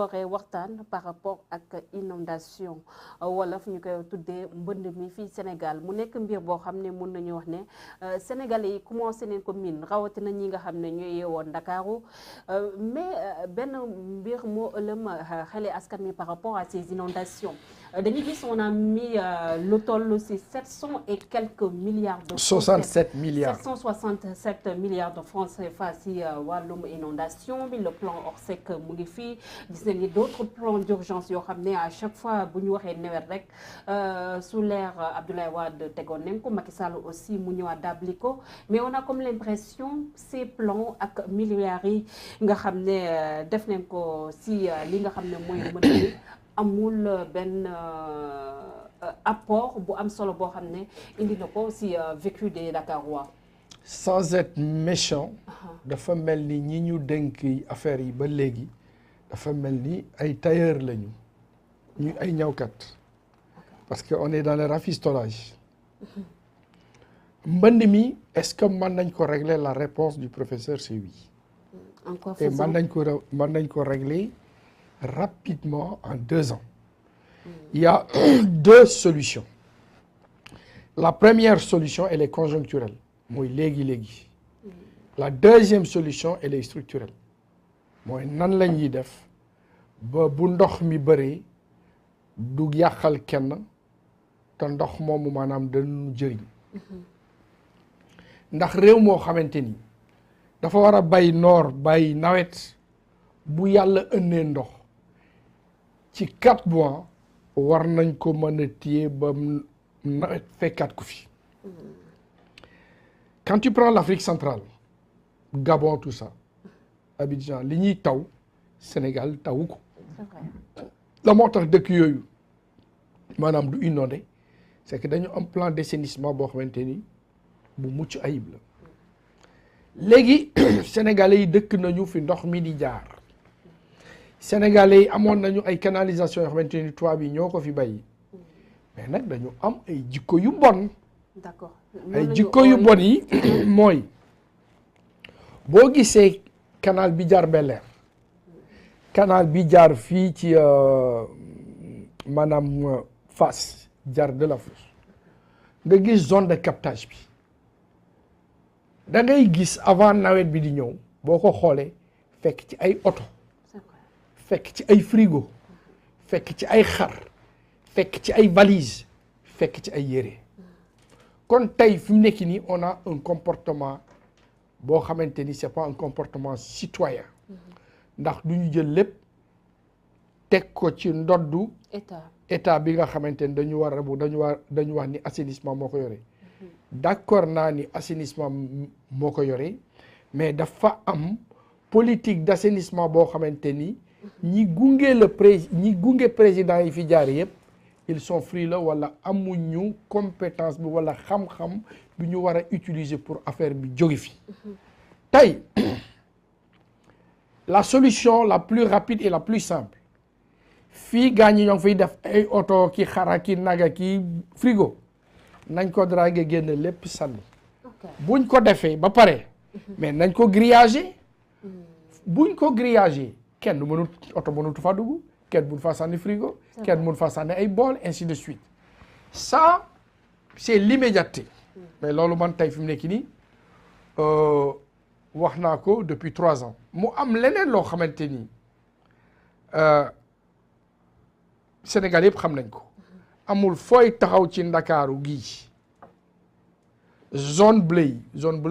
dooree waxtaan par rapport ak inondation wolof ñu koy tuddee mbënd mi fii Sénégal mu nekk mbir boo xam ne mun nañu wax ne Sénégalais yi commencé nañ ko miin rawatina ñi nga xam ne ñooy yeewoon Ndakaaru mais benn mbir moo ëlëm xale askan mi par rapport à ces inondations dañuy gis on a mis lu toll si 700 et quelques milliards de 67 milliards 767 milliards de francs CFA si wàllum inondation bi le plan Orsec mu ngi fii gis nañ ni d'autres plans d'urgence yoo xam ne à chaque fois bu ñu waxee nawet rek sous l'ère Abdoulaye Wade tegoon nañ ko Macky Sall aussi mu ñëwaat dabli ko mais on a comme l'impression ces plans ak milliards yi nga xam ne def nañ ko si li nga xam ne mooy mën amul benn apport bu am solo boo xam ne indi na ko si vécu des Dakarois. sans être méchant dafa mel ni ñi ñu dénk affaire yi ba léegi dafa mel ni ay tailleur lañu ñu ay ñawkat parce que on est dans le rafistolage mbënd mi est-ce que mën nañ ko régler la réponse du professeur c'est oui. Encore et mën nañ ko régler rapidement en 2 ans. Il y a 2 solutions. La première solution, elle est conjoncturelle. Mooy léegi. La deuxième solution, elle est structurelle. Mooy nan la ñuy def ba bu ndox mi bëree du yàqal kenn te ndox moomu maanaam dañu jëriñ. Ndax réew moo xamante ni dafa war a bay noor bay nawet bu yàlla ënnee ndox ci 4 mois war nañ ko mën a téye ba nawet fekkaat ko fi. Quand tu prends l'Afrique centrale Gabon tout ça Abidjan li ñuy taw Sénégal tawu ko. la moo tax dëkk yooyu maanaam du inondé c'est que dañu am plan d'assainissement boo xamante ni bu mucc ayib la. léegi Sénégalais yi dëkk nañu fi ndox mi di jaar Sénégalais yi amoon nañu ay canalisation yoo xamante ni tubaab yi ñoo ko fi bàyyi mais nag dañu am ay jikko yu bon. D'accord. ay jikko yu bon yi mooy boo gisee canal bi jaar Bel-Air canal bi jaar fii ci maanaam Fass jaar Delafosse nga gis zone de captage bi da ngay gis avant nawet bi di ñëw boo ko xoolee fekk ci ay oto fekk ci ay frigo fekk ci ay xar fekk ci ay valise fekk ci ay yére kon tey fi mu nekk nii on a un comportement boo xamante ni c'est pas un comportement citoyen ndax du ñu jël lépp teg ko ci ndoddu état bi nga xamante ni dañu wax ni assainissement moo ko yore d'accord naa ni assainissement moo ko yore mais dafa am politique d'assainissement boo xamante ni ñi gunge président yi fi jaar yëpp ils sont frileux wala amuñu compétence bi wala xam-xam bi ñu war a utiliser pour affaire bi jóge fi tey la solution la plus rapide et la plus simple fii gaañ ñi ñoo ngi fiy def ay oto ki xara ki naga ki frigo nañ ko draguer génn lépp sànni buñ ko defee ba pare mais nañ ko grillager buñ ko grillager kenn mënut oto mënut fa dugg kenn mun fa sànni frigo kenn mun fa sànni ay bool ainsi de suite ça c'est l'immédiateté mais loolu man tey fi mu nekk nii wax naa ko depuis 3 ans mu am leneen loo xamante ni Sénégal yëpp xam nañ ko amul fooy taxaw ci Ndakaaru gii zone bleue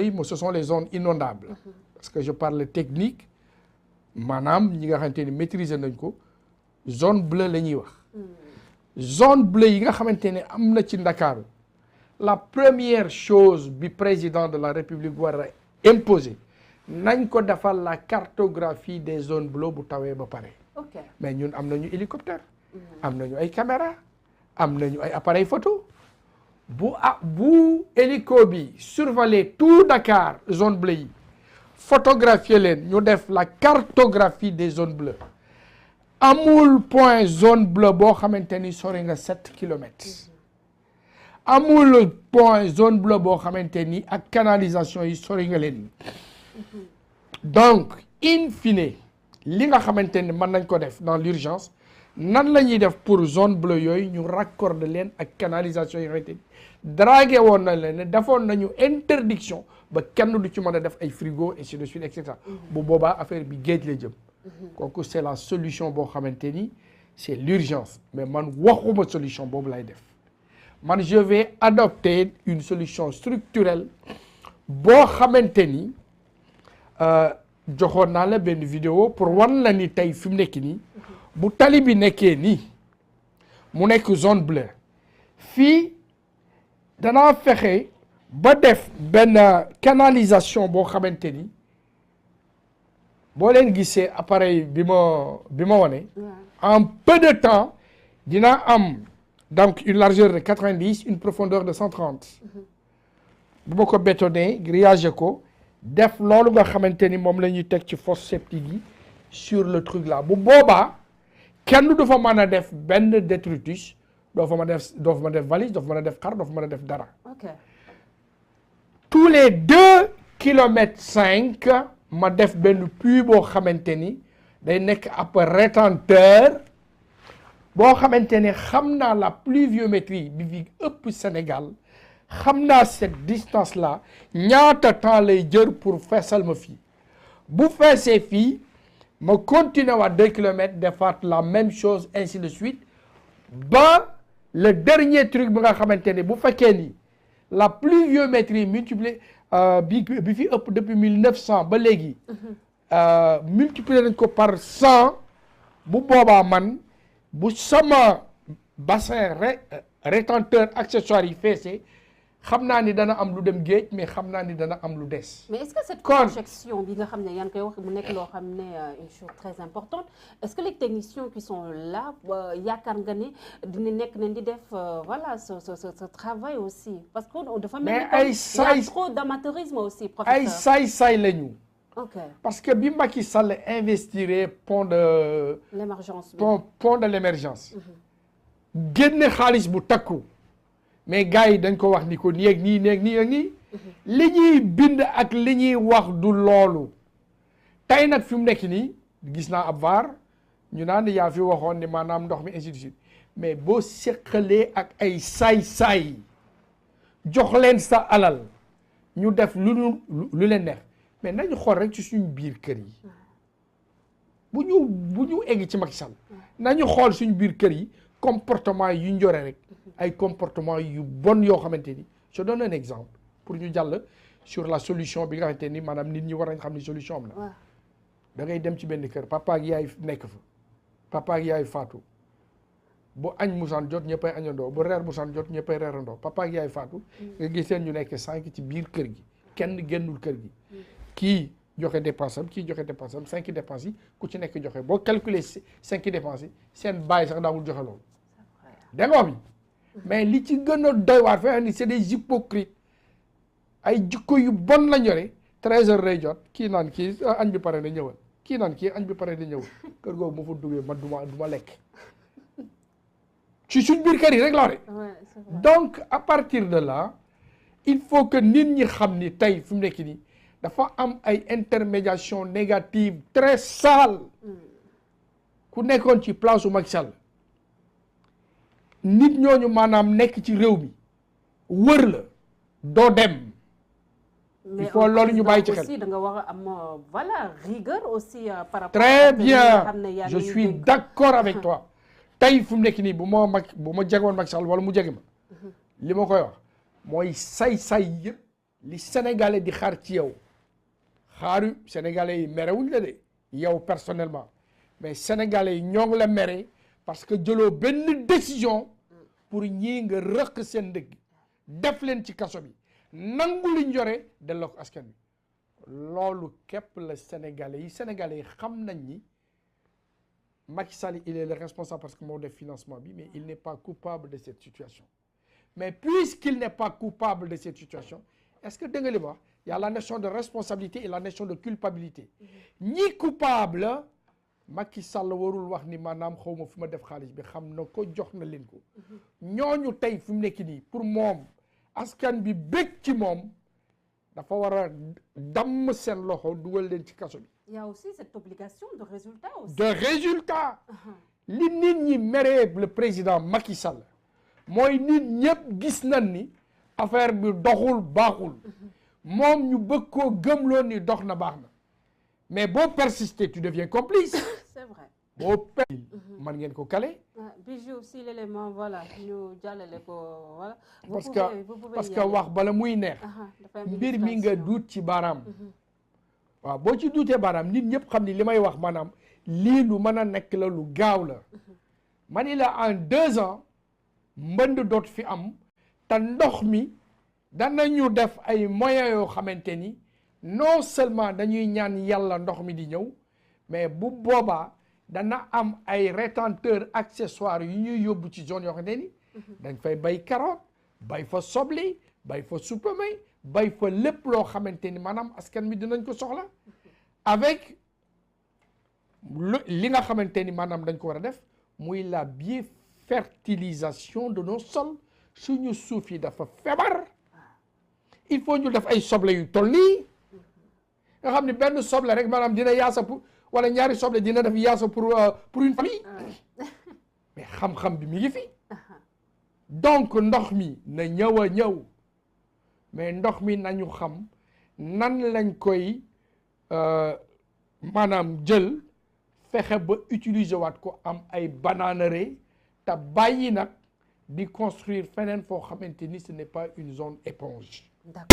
yi ce sont les zones inondables parce que je parle technique maanaam ñi nga xamante ni maîtriser nañ ko zone bleue la ñuy wax zone bleue yi nga xamante ne am na ci Ndakaaru la première chose bi président de la République war a imposer nañ ko defal la cartographie des zones bleues bu tawee ba pare mais ñun am nañu hélicoptère am nañu ay caméra am nañu ay appareil photo bu hélico bi survoler tout Dakar zone bleue yi photographier leen ñu def la cartographie des zones bleues amul point zone bleue boo xamante ni sori nga 7 kilomètres amul point zone bleue boo xamante ni ak canalisation yi sori nga leen donc in fine li nga xamante ni mën nañ ko def dans l'urgence nan la ñuy def pour zone bleue yooyu ñu raccorder leen ak canalisation yi xamante ni dragué woon na leen ne defoon nañu interdiction ba kenn du ci mën a def ay frigo et ainsi de suite et cetera bu boobaa affaire bi géej la jëm kooku c'est la solution boo xamante ni c'est l'urgence mais man waxuma solution boobu lay def man je vais adopter une solution structurelle boo xamante ni joxoon naa la benn vidéo pour wan la ni tey fi mu nekk nii bu tali bi nekkee nii mu nekk zone bleue fii danaa fexe ba def benn canalisation boo xamante ni boo leen gisee appareil bi ma wane en peu de temps dina am donc une largeur de 90 une profondeur de 130 bu ma ko bétonné grillagé ko def loolu nga xamante ni moom la ñuy teg ci fosse septique yi sur le truc là bu boobaa kenn du fa mën a def benn détritus doo fa mën a def valise doo fa mën a def xar doo fa mën a def dara. ok tous les 2 kilomètres 5 ma def benn puits boo xamante ni day nekk ab rétenteur boo xamante ni xam naa la pluviométrie bi fi ëpp Sénégal xam naa cette distance là ñaata temps lay jër pour feesal ma fii bu feesee fii ma continuer waat 2 kilomètres defaat la même chose ainsi de suite ba le dernier truc bi nga xamante ni bu fekkee ni la pluviométrie multipliée bi fi ëpp depuis 1900 ba léegi multiplier nañ ko par 100 bu boobaa man bu sama bassin rétenteur accessoire yi feesee xam naa ni dana am lu dem géej mais xam naa ni dana am lu des. mais est-ce que cette projection bi nga xam ne yaa ngi koy wax mu nekk loo xam ne une chose très importante est-ce que les techniciens qui sont là yaakaar nga ni dina nekk nañ di def voilà ce travail aussi parce que dafa mel ni ay il y a trop d'amateurisme aussi professeur. ay saay-saay la ñu. ok parce que bi Macky Sall investir pont de l'émergence génne xaalis bu takku. mais gars yi dañ ko wax ni ko nii ak nii nii ak nii li ñuy bind ak li ñuy wax du loolu tey nag fi mu nekk nii gis naa ab vaar ñu naan yaa fi waxoon ni maanaam ndox mi ainsi de suite mais boo seqalee ak ay saay-saay jox leen sa alal ñu def lu leen neex mais nañu xool rek ci suñu biir kër yi bu ñu egg ci Macky Sall nañu xool suñu biir kër yi comportement yu njore rek ay comportement yu bon yoo xamante ni je donne un exemple pour ñu jàll sur la solution bi nga xamante ni maanaam nit ñi war nañ xam ni solution am na da ngay dem ci benn kër papa ak yaay nekk fa papa ak yaay faatu bu añ musaan jot ñëppay añandoo bu reer musaan jot ñëppay reerandoo papa ak yaay faatu nga gis leen ñu nekk 5 ci biir kër gi kenn génnul kër gi kii joxe dépense am kii joxe dépense am 5 dépenses yi ku ci nekk joxe boo calculer 5 dépenses yi seen bàyyi sax daawul joxe loolu da nga wax bi mais li ci gën a doy waar fa ni c'est des hypocrites ay jikko yu bon la ñore 13 heures lay jot kii naan kii añ bi pare na ñëwal kii naan kii añ bi pare na ñëwal kër googu ma fa duggee man du ma lekk ci suñ biir kër yi rek laa donc à partir de là il faut que nit ñi xam ni tey fi mu nekk nii dafa am ay intermédiation négative très sale ku nekkoon ci place u Macky Sall nit ñooñu maanaam nekk ci réew mi wër la doo dem. il faut loolu ñu bàyyi ci xel aussi da nga war a am voilà rigueur aussi par rapport très bien je suis d'accord avec toi tey fu mu nekk nii bu ma jegoon Macky Sall wala mu jege ma li ma koy wax mooy say yëpp li sénégalais di xaar ci yow xaaru sénégalais yi merewuñ la de yow personnellement mais sénégalais yi ñoo ngi la mere parce que jëloo benn décision pour ñii nga rëq seen dëgg def leen ci kaso bi nangu liñ yore delloo ko askan bi loolu képp la sénégalais yi xam nañ ni Macky Sall il est le responsable parce que moo def financement bi mais il n'est pas coupable de cette situation mais puisqu'il n'est pas coupable de cette situation est-ce que dégg nga li ma wax il y a la notion de responsabilité et la notion de culpabilité ñi coupable Macky Sall warul wax ni maanaam xaw ma fi ma def xaalis bi xam na ko jox na leen ko ñooñu tey fi mu nekk nii pour moom askan bi bëgg ci moom dafa war a damm seen loxo dugal leen ci kaso bi. Il y a aussi cette obligation de résultat aussi. De résultat. li nit ñi meree le président Macky Sall mooy nit ñëpp gis nañ ni affaire bi doxul baaxul moom ñu bëgg koo gëmloo ni dox na baax na mais boo persister tu deviens complice. C'est vrai. boo man ngeen ko kale. Bijou aussi l'élément voilà ñu jàllale ko voilà. parce que wax bala muy neex. mbir mi nga duut ci baaraam. waaw boo ci duutee baaraam nit ñëpp xam ni li may wax maanaam lii lu mën a nekk la lu gaaw la. ma ni la en 2 ans mbënd doot fi am te ndox mi danañu def ay moyens yoo xamante ni non seulement dañuy ñaan yàlla ndox mi di ñëw mais bu boobaa dana am ay rétenteurs accessoires yu ñuy yóbbu ci zone yoo xamante ni dañ fay bay carotte bay fa soble bay fa supame bay fa lépp loo xamante ni maanaam askan mi dinañ ko soxla avec li nga xamante ni maanaam dañ ko war a def muy la biofertilisation de nos sols suñu suuf yi dafa feebar il faut ñu def ay soble yu toll nii nga xam ne benn soble rek maanaam dina yaasa pour wala ñaari soble dina def yaasa pour une famille mais xam-xam bi mi ngi fi donc ndox mi na ñëw a ñëw mais ndox mi nañu xam nan lañ koy maanaam jël fexe ba utiliser waat ko am ay bananeraies te bàyyi nag di construire feneen foo xamante ni ce n'est pas une zone éponge. D'accord.